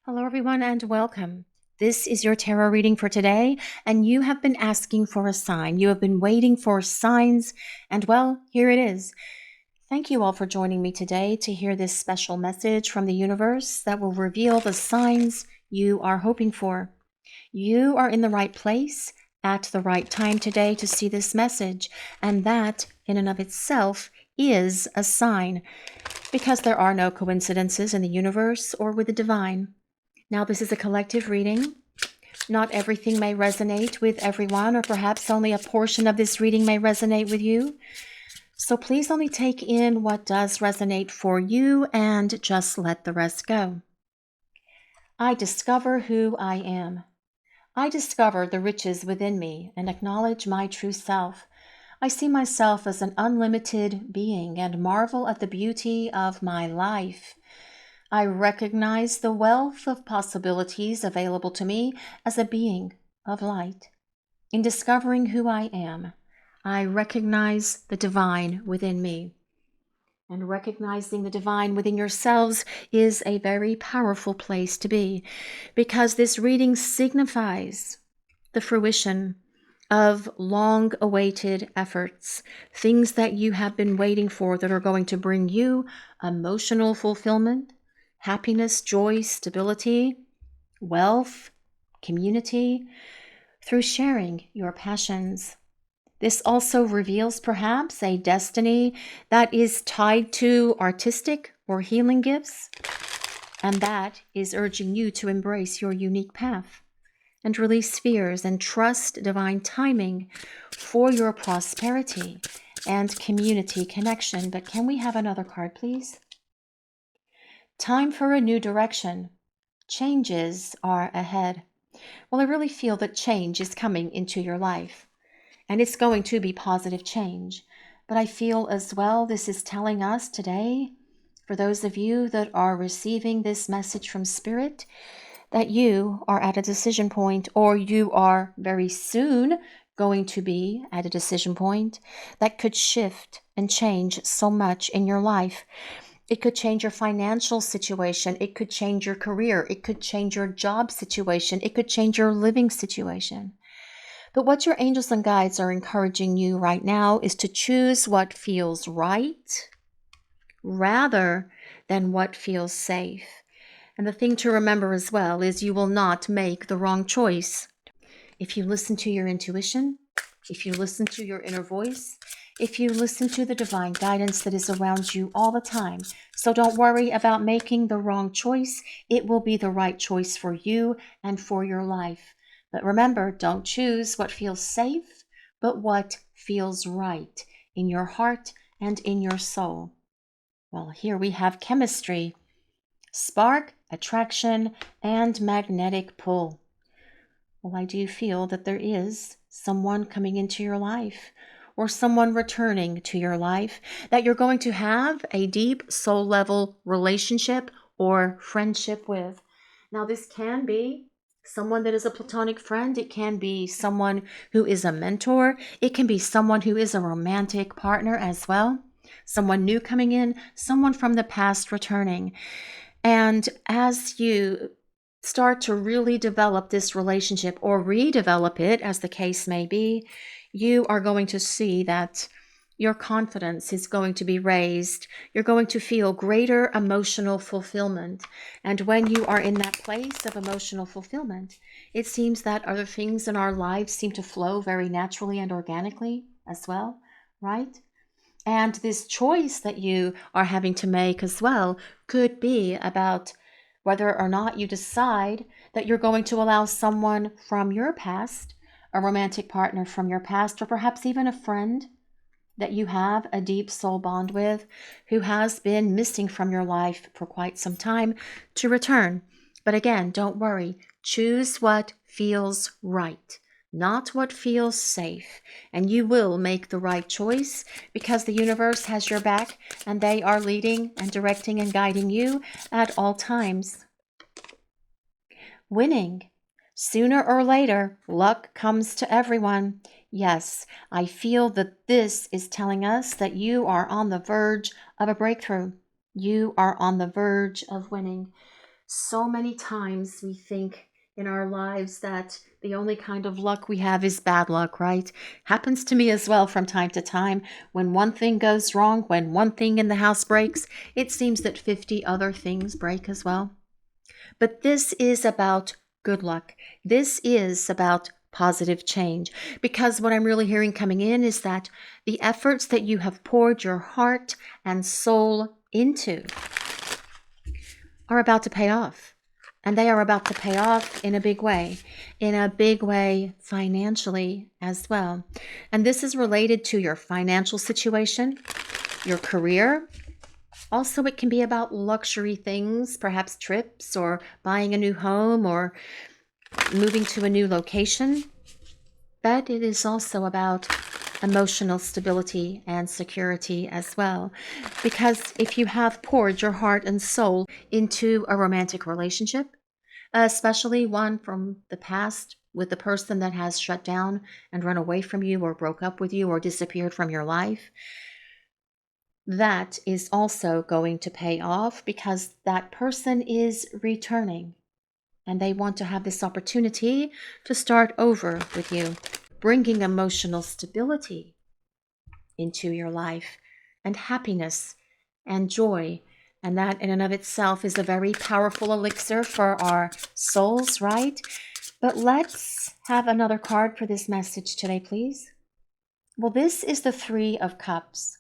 Hello, everyone, and welcome. This is your tarot reading for today, and you have been asking for a sign. You have been waiting for signs, and well, here it is. Thank you all for joining me today to hear this special message from the universe that will reveal the signs you are hoping for. You are in the right place at the right time today to see this message, and that, in and of itself, is a sign, because there are no coincidences in the universe or with the divine. Now, this is a collective reading. Not everything may resonate with everyone, or perhaps only a portion of this reading may resonate with you. So please only take in what does resonate for you and just let the rest go. I discover who I am. I discover the riches within me and acknowledge my true self. I see myself as an unlimited being and marvel at the beauty of my life. I recognize the wealth of possibilities available to me as a being of light. In discovering who I am, I recognize the divine within me. And recognizing the divine within yourselves is a very powerful place to be, because this reading signifies the fruition of long-awaited efforts, things that you have been waiting for that are going to bring you emotional fulfillment, happiness, joy, stability, wealth, community, through sharing your passions. This also reveals perhaps a destiny that is tied to artistic or healing gifts, and that is urging you to embrace your unique path and release fears and trust divine timing for your prosperity and community connection. But can we have another card, please? Time for a new direction. Changes are ahead. Well, I really feel that change is coming into your life, and it's going to be positive change. But I feel as well this is telling us today, for those of you that are receiving this message from Spirit, that you are at a decision point, or you are very soon going to be at a decision point that could shift and change so much in your life. It could change your financial situation. It could change your career. It could change your job situation. It could change your living situation. But what your angels and guides are encouraging you right now is to choose what feels right rather than what feels safe. And the thing to remember as well is you will not make the wrong choice. If you listen to your intuition, if you listen to your inner voice, if you listen to the divine guidance that is around you all the time. So don't worry about making the wrong choice. It will be the right choice for you and for your life. But remember, don't choose what feels safe, but what feels right in your heart and in your soul. Well, here we have chemistry, spark, attraction, and magnetic pull. Well, I do feel that there is someone coming into your life, or someone returning to your life, that you're going to have a deep soul level relationship or friendship with. Now, this can be someone that is a platonic friend. It can be someone who is a mentor. It can be someone who is a romantic partner as well. Someone new coming in, someone from the past returning. And as you start to really develop this relationship, or redevelop it, as the case may be, you are going to see that your confidence is going to be raised. You're going to feel greater emotional fulfillment. And when you are in that place of emotional fulfillment, it seems that other things in our lives seem to flow very naturally and organically as well, right? And this choice that you are having to make as well could be about whether or not you decide that you're going to allow someone from your past, a romantic partner from your past, or perhaps even a friend that you have a deep soul bond with, who has been missing from your life for quite some time, to return. But again, don't worry. Choose what feels right, not what feels safe. And you will make the right choice, because the universe has your back, and they are leading and directing and guiding you at all times. Winning. Sooner or later, luck comes to everyone. Yes, I feel that this is telling us that you are on the verge of a breakthrough. You are on the verge of winning. So many times we think in our lives that the only kind of luck we have is bad luck, right? Happens to me as well from time to time. When one thing goes wrong, when one thing in the house breaks, it seems that 50 other things break as well. But this is about good luck. This is about positive change. Because what I'm really hearing coming in is that the efforts that you have poured your heart and soul into are about to pay off. And they are about to pay off in a big way financially as well. And this is related to your financial situation, your career. Also, it can be about luxury things, perhaps trips or buying a new home or moving to a new location. But it is also about emotional stability and security as well. Because if you have poured your heart and soul into a romantic relationship, especially one from the past with the person that has shut down and run away from you or broke up with you or disappeared from your life, that is also going to pay off because that person is returning and they want to have this opportunity to start over with you, bringing emotional stability into your life and happiness and joy. And that in and of itself is a very powerful elixir for our souls, right? But let's have another card for this message today, please. Well, this is the Three of Cups.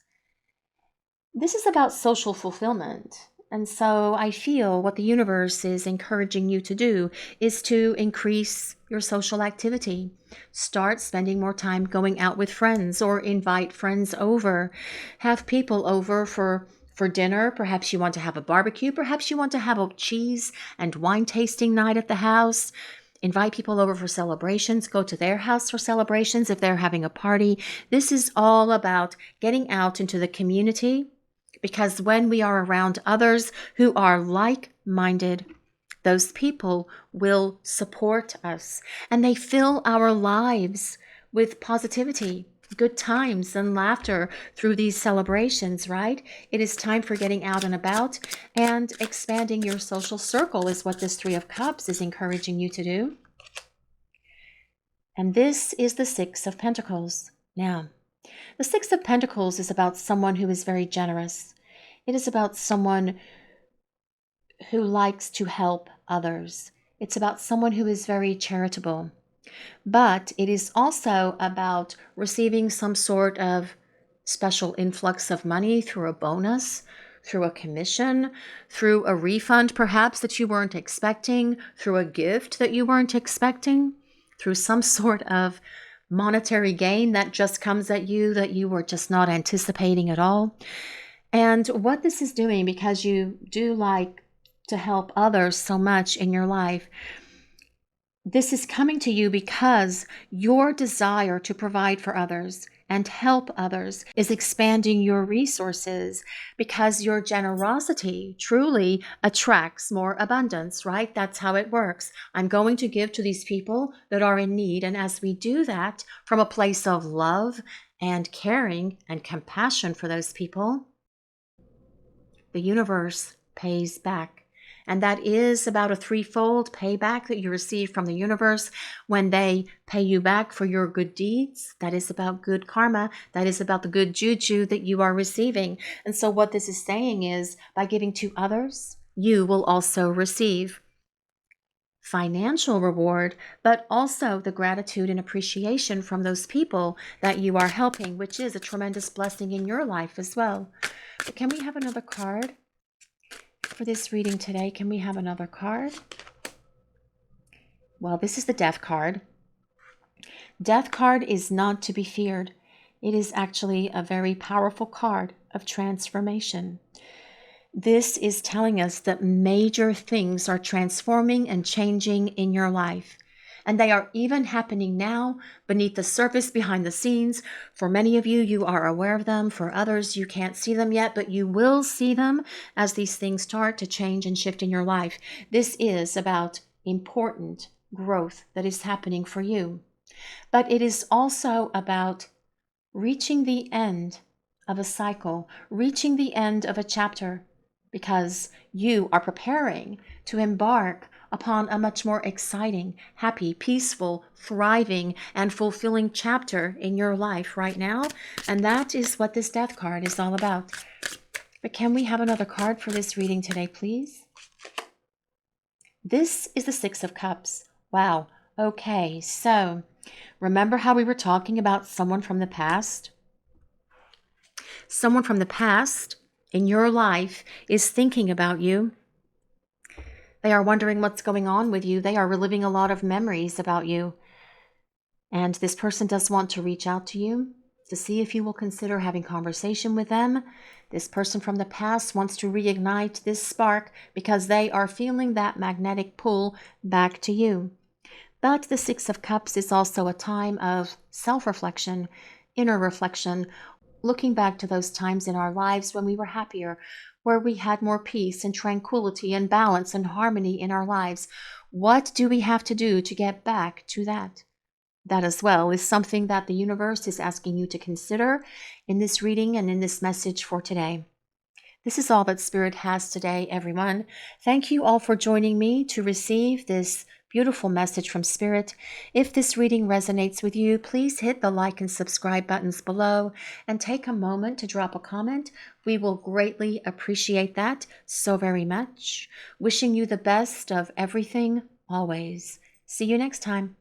This is about social fulfillment. And so I feel what the universe is encouraging you to do is to increase your social activity. Start spending more time going out with friends or invite friends over. Have people over for dinner. Perhaps you want to have a barbecue. Perhaps you want to have a cheese and wine tasting night at the house. Invite people over for celebrations. Go to their house for celebrations if they're having a party. This is all about getting out into the community. Because when we are around others who are like-minded, those people will support us and they fill our lives with positivity, good times and laughter through these celebrations, right? It is time for getting out and about and expanding your social circle is what this Three of Cups is encouraging you to do. And this is the Six of Pentacles. Now, the Six of Pentacles is about someone who is very generous. It is about someone who likes to help others. It's about someone who is very charitable. But it is also about receiving some sort of special influx of money through a bonus, through a commission, through a refund perhaps that you weren't expecting, through a gift that you weren't expecting, through some sort of monetary gain that just comes at you that you were just not anticipating at all. And what this is doing, because you do like to help others so much in your life, this is coming to you because your desire to provide for others and help others is expanding your resources because your generosity truly attracts more abundance, right? That's how it works. I'm going to give to these people that are in need. And as we do that from a place of love and caring and compassion for those people, the universe pays back. And that is about a threefold payback that you receive from the universe when they pay you back for your good deeds. That is about good karma. That is about the good juju that you are receiving. And so what this is saying is by giving to others, you will also receive financial reward, but also the gratitude and appreciation from those people that you are helping, which is a tremendous blessing in your life as well. But can we have another card for this reading today? Can we have another card? Well, this is the Death card. Death card is not to be feared. It is actually a very powerful card of transformation. This is telling us that major things are transforming and changing in your life. And they are even happening now beneath the surface, behind the scenes. For many of you, you are aware of them. For others, you can't see them yet, but you will see them as these things start to change and shift in your life. This is about important growth that is happening for you. But it is also about reaching the end of a cycle, reaching the end of a chapter. because you are preparing to embark upon a much more exciting, happy, peaceful, thriving, and fulfilling chapter in your life right now. And that is what this death card is all about. But can we have another card for this reading today, please? This is the Six of Cups. Wow. Okay, so remember how we were talking about someone from the past? Someone from the past in your life is thinking about you. They are wondering what's going on with you. They are reliving a lot of memories about you. And this person does want to reach out to you to see if you will consider having conversation with them. This person from the past wants to reignite this spark because they are feeling that magnetic pull back to you. But the Six of Cups is also a time of self-reflection, inner reflection, looking back to those times in our lives when we were happier, where we had more peace and tranquility and balance and harmony in our lives. What do we have to do to get back to that? That as well is something that the universe is asking you to consider in this reading and in this message for today. This is all that Spirit has today, everyone. Thank you all for joining me to receive this beautiful message from Spirit. If this reading resonates with you, please hit the like and subscribe buttons below and take a moment to drop a comment. We will greatly appreciate that so very much. Wishing you the best of everything always. See you next time.